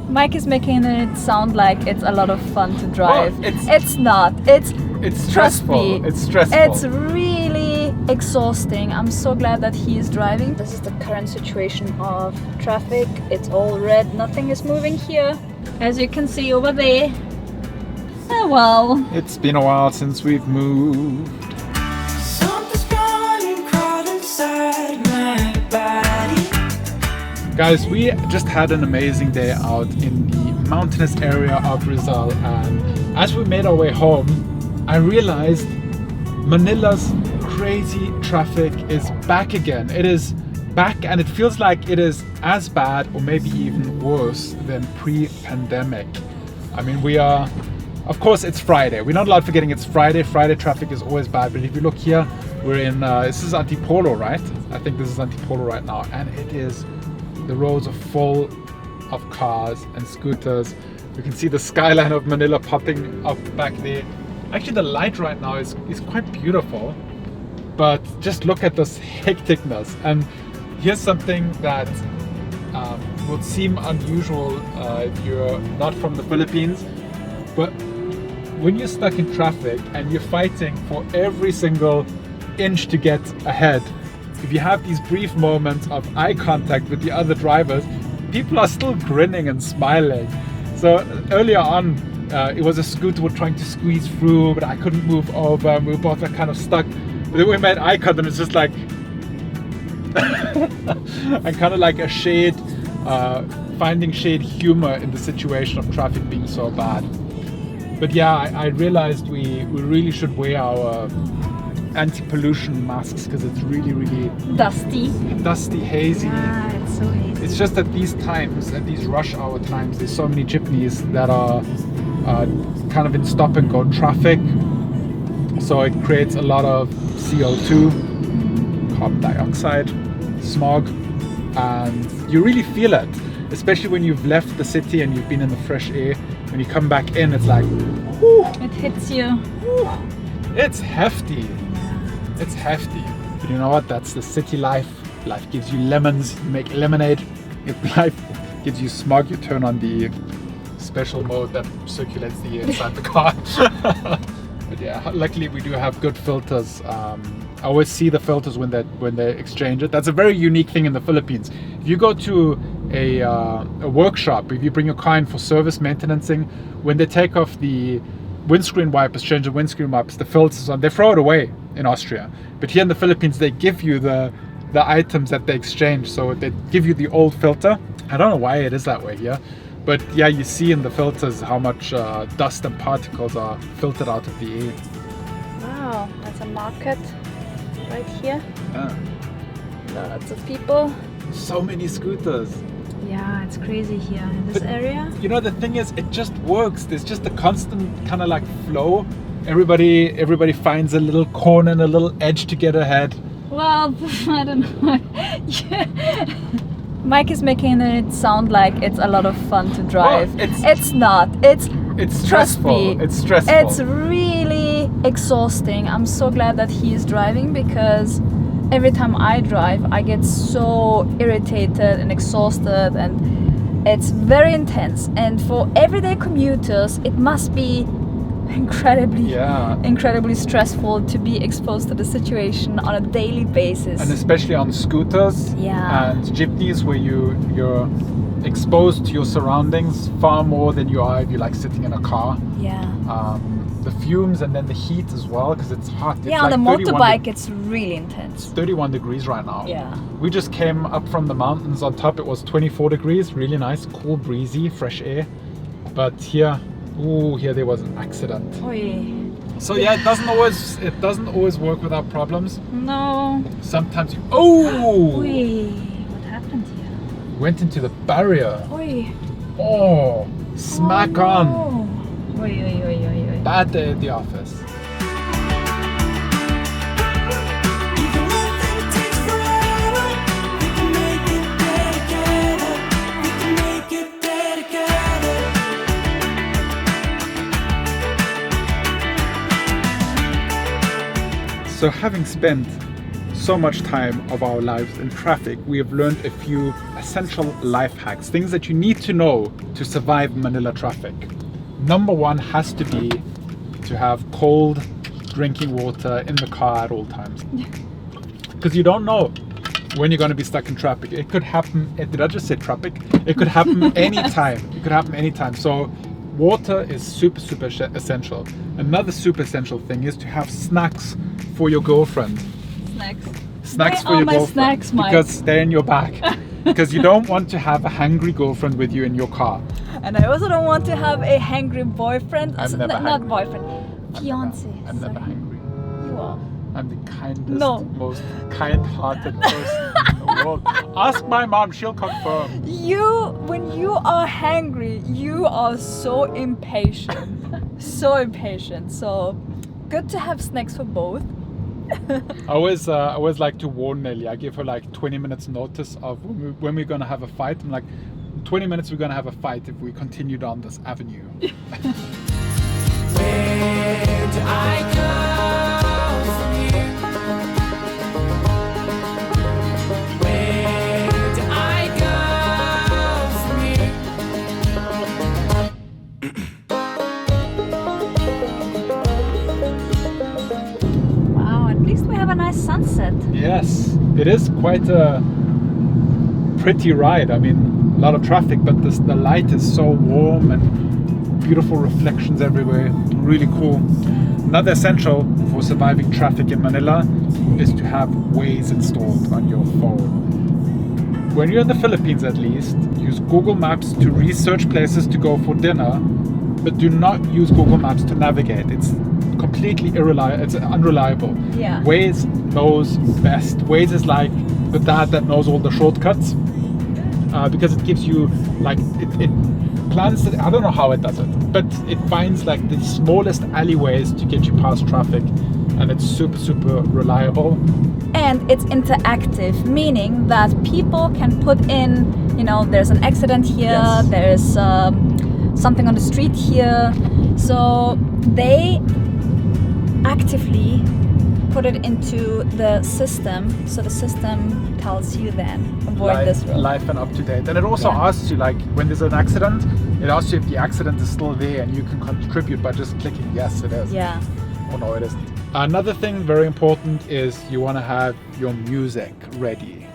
Mike is making it sound like it's a lot of fun to drive. Well, it's not. It's trust stressful. me, It's stressful. It's really exhausting. I'm so glad that he is driving. This is the current situation of traffic. It's all red. Nothing is moving here. As you can see over there. Oh well. It's been a while since we've moved. Something's gone crawled inside my body. Guys, we just had an amazing day out in the mountainous area of Rizal, and as we made our way home, I realized Manila's crazy traffic is back again. It is back, and it feels like it is as bad or maybe even worse than pre-pandemic. I mean, we are, of course, it's Friday. We're not allowed forgetting it's Friday. Friday traffic is always bad, but if you look here, we're in, this is Antipolo, right? I think this is Antipolo right now, and it is, the roads are full of cars and scooters. You can see the skyline of Manila popping up back there. Actually, the light right now is quite beautiful, but just look at this hecticness. And here's something that would seem unusual if you're not from the Philippines, but when you're stuck in traffic and you're fighting for every single inch to get ahead, if you have these brief moments of eye contact with the other drivers, people are still grinning and smiling. So earlier on, it was a scooter we're trying to squeeze through, but I couldn't move over. We were both kind of stuck. But then we made eye contact, and it's just like, and kind of like a shade, finding shade humor in the situation of traffic being so bad. But yeah, I realized we really should wear our anti-pollution masks because it's really dusty, hazy. Yeah, it's so hazy. It's just at these times, at these rush hour times, there's so many jeepneys that are kind of in stop and go traffic, so it creates a lot of CO2, carbon dioxide, smog, and you really feel it, especially when you've left the city and you've been in the fresh air. When you come back in, it's like, whew, It hits you. whew, it's hefty. It's hefty. But you know what? That's the city life. Life gives you lemons, you make lemonade. If life gives you smog, you turn on the special mode that circulates the air inside the car. But yeah, luckily we do have good filters. I always see the filters when they exchange it. That's a very unique thing in the Philippines. If you go to a workshop, if you bring your car in for service maintenancing, when they take off the windscreen wipers, change the windscreen wipers, the filters on, they throw it away in Austria. But here in the Philippines, they give you the items that they exchange. So they give you the old filter. I don't know why it is that way here, but yeah, you see in the filters how much dust and particles are filtered out of the air. Wow, that's a market right here. Yeah. Lots of people. So many scooters. Yeah, it's crazy here in this But area. you know, the thing is, it just works. There's just a constant kind of like flow. Everybody finds a little corner and a little edge to get ahead. Well, I don't know. Yeah. Mike is making it sound like it's a lot of fun to drive. Well, it's not. It's stressful. trust me, It's stressful. It's really exhausting. I'm so glad that he is driving, because every time I drive, I get so irritated and exhausted, and it's very intense. And for everyday commuters, it must be incredibly stressful to be exposed to the situation on a daily basis. And especially on scooters and jeepneys, where you're exposed to your surroundings far more than you are if you're like sitting in a car. The fumes and then the heat as well, because it's hot. It's on like the motorbike, it's really intense. It's 31 degrees right now. Yeah. We just came up from the mountains. On top it was 24 degrees, really nice, cool, breezy, fresh air. But here there was an accident. Oy. So yeah, it doesn't always work without problems. No. Sometimes you Oy. What happened here? went into the barrier. Oy. Oh, smack on. No. Oy, oy, oy, oy, oy. Bad day at the office. Even if it takes forever, we can make it there together. We can make it there together. So having spent so much time of our lives in traffic, we have learned a few essential life hacks, things that you need to know to survive Manila traffic. Number one has to be to have cold drinking water in the car at all times. Because you don't know when you're going to be stuck in traffic. It could happen, did I just say traffic? It could happen anytime. It could happen anytime. So water is super, super essential. Another super essential thing is to have snacks for your girlfriend. Snacks for your girlfriend. Snacks, Mike? Because they're in your bag. Because you don't want to have a hangry girlfriend with you in your car. And I also don't want to have a hangry boyfriend. I'm never Not hangry. boyfriend. Fiance. I'm never sorry. hangry. You are. I'm the kindest, No. most kind-hearted person in the world. Ask my mom, she'll confirm. When you are hangry, you are so impatient. So impatient. So good to have snacks for both. I always like to warn Nelly. I give her like 20 minutes notice of when we're gonna have a fight. I'm like, in 20 minutes we're gonna have a fight if we continue down this avenue. Where do I go from here? Where do I go from here? Wow, at least we have a nice sunset. Yes, it is quite a pretty ride. I mean, a lot of traffic, but the light is so warm and beautiful reflections everywhere. Really cool. Another essential for surviving traffic in Manila is to have WAZE installed on your phone. When you're in the Philippines, at least, use Google Maps to research places to go for dinner, but do not use Google Maps to navigate. It's completely it's unreliable. Yeah. WAZE knows best. WAZE is like the dad that knows all the shortcuts, because it gives you like it plans it. I don't know how it does it, but it finds like the smallest alleyways to get you past traffic, and it's super, super reliable. And it's interactive, meaning that people can put in, there's an accident here, Yes. there's something on the street here. So they actively put it into the system, so the system tells you then avoid this road. Live and up to date. And it also Yeah. asks you, like, when there's an accident, it asks you if the accident is still there, and you can contribute by just clicking yes, it is. Yeah. Oh no, it isn't. Another thing very important is you want to have your music ready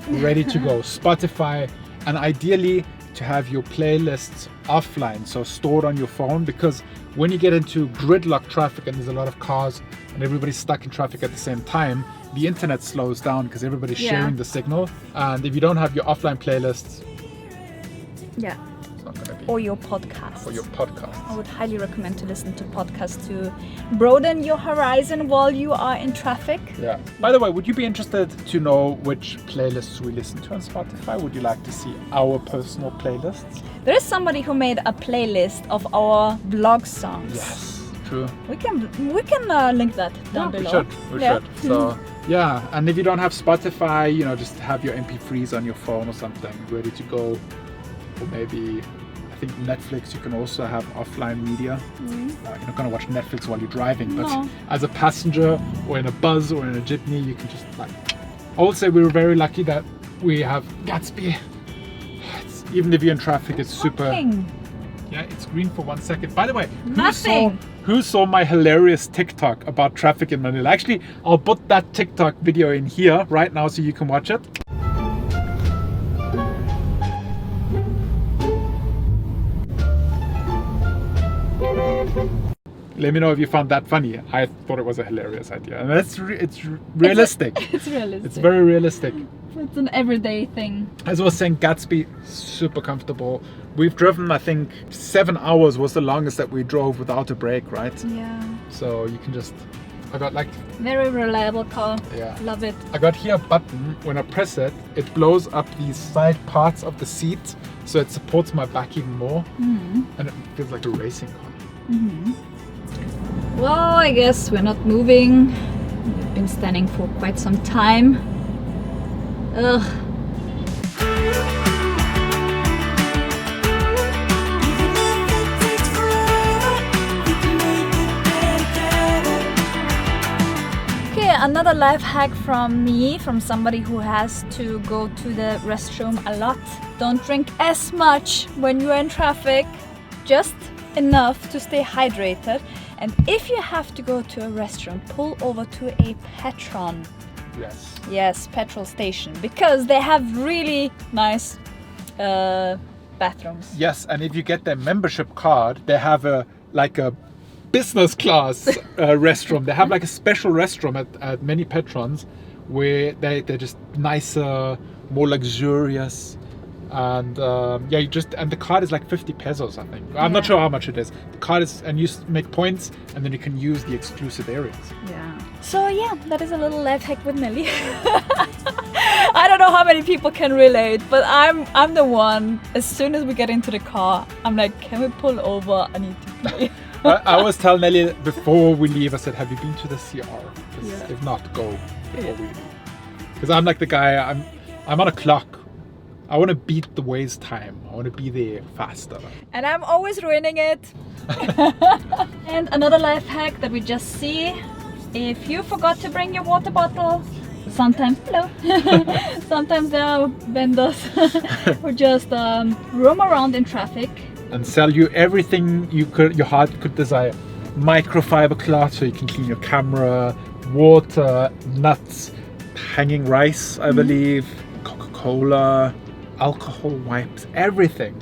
to go. Spotify, and ideally to have your playlists offline, so stored on your phone, because when you get into gridlock traffic and there's a lot of cars and everybody's stuck in traffic at the same time, the internet slows down because everybody's Yeah. sharing the signal. And if you don't have your offline playlists, Yeah. it's not going to be Or your podcast. for your podcast. I would highly recommend to listen to podcasts to broaden your horizon while you are in traffic. Yeah. By the way, would you be interested to know which playlists we listen to on Spotify? Would you like to see our personal playlists? There is somebody who made a playlist of our vlog songs. Yes, true. We can link that down below. We Yeah. should. So yeah, and if you don't have Spotify, just have your MP3s on your phone or something ready to go. Or maybe, I think Netflix, you can also have offline media. You're not gonna watch Netflix while you're driving, but No. as a passenger or in a bus or in a jeepney, you can just like. I would say we were very lucky that we have Gatsby. Even if you're in traffic, it's super. Nothing. Yeah, it's green for 1 second. By the way, Nothing. who saw my hilarious TikTok about traffic in Manila? Actually, I'll put that TikTok video in here right now so you can watch it. Let me know if you found that funny. I thought it was a hilarious idea, and it's realistic. It's realistic. It's very realistic. It's an everyday thing. As I was saying, Gatsby, super comfortable. We've driven, I think, 7 hours was the longest that we drove without a break, right? Yeah. So you can just, I got like, Very reliable car. Yeah. Love it. I got here a button. When I press it, it blows up these side parts of the seat, so it supports my back even more, and it feels like a racing car. Well, I guess we're not moving. We've been standing for quite some time. Ugh. another life hack from me, from somebody who has to go to the restroom a lot. Don't drink as much when you're in traffic, just enough to stay hydrated. And if you have to go to a restaurant, pull over to a Petron. Yes. Yes, petrol station, because they have really nice bathrooms. Yes, and if you get their membership card, they have a business class restroom. They have like a special restroom at many Petrons where they're just nicer, more luxurious. And and the card is like 50 pesos, I think. I'm not sure how much it is. The card is, and you make points, and then you can use the exclusive areas. Yeah. So yeah, that is a little life hack with Nelly. I don't know how many people can relate, but I'm the one. As soon as we get into the car, I'm like, can we pull over? I need to pee. I always tell Nelly before we leave, I said, have you been to the CR? 'Cause Yeah. if not, go before we leave. Because I'm like the guy, I'm on a clock. I want to beat the WAZE time. I want to be there faster. And I'm always ruining it. And another life hack that we just see: if you forgot to bring your water bottle, sometimes sometimes there are vendors who just roam around in traffic And sell you everything your heart could desire. Microfiber cloth so you can clean your camera, water, nuts, hanging rice, I believe, Coca-Cola, alcohol wipes, everything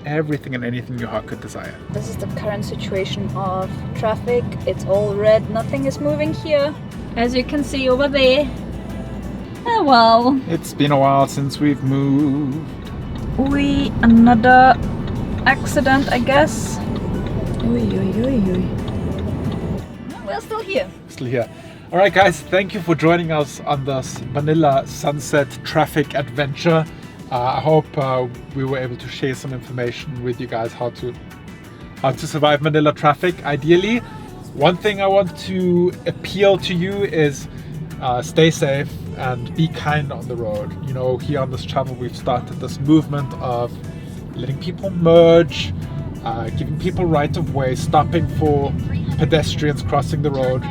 and anything your heart could desire. This is the current situation of traffic. It's all red, nothing is moving here, as you can see over there. Oh well. It's been a while since we've moved. Another accident, I guess. We're still here. Still here. All right, guys, thank you for joining us on this Manila sunset traffic adventure. I hope we were able to share some information with you guys how to survive Manila traffic. Ideally, one thing I want to appeal to you is stay safe and be kind on the road. You know, here on this channel, we've started this movement of letting people merge, giving people right of way, stopping for pedestrians crossing the road.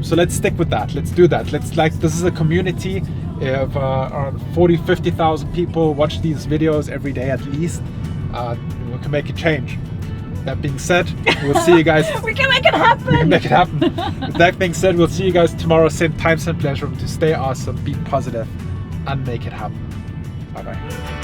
So let's stick with that. Let's do that. This is a community of around 40-50,000 people watch these videos every day at least. We can make a change. That being said, we'll see you guys. We can make it happen. We can make it happen. With that being said, we'll see you guys tomorrow, same time, same pleasure. To stay awesome, be positive, and make it happen. Bye bye.